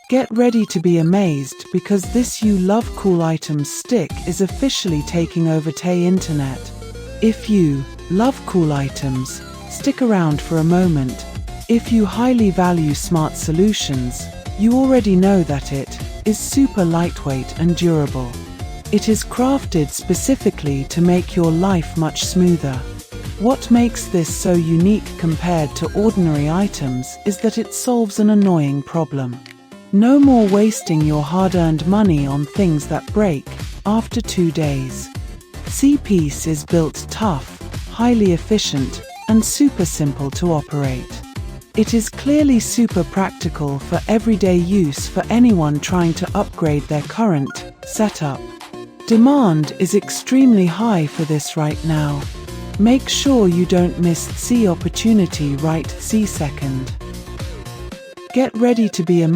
Get ready to be amazed because this You Love Cool Items stick is officially taking over the internet. If you love cool items, stick around for a moment. If you highly value smart solutions, you already know that it is super lightweight and durable. It is crafted specifically to make your life much smoother. What makes this so unique compared to ordinary items is that it solves an annoying problem. No more wasting your hard-earned money on things that break after 2 days. C-Piece is built tough, highly efficient, and super simple to operate. It is clearly super practical for everyday use for anyone trying to upgrade their current setup. Demand is extremely high for this right now. Make sure you don't miss the opportunity right this second. Get ready to be amazed.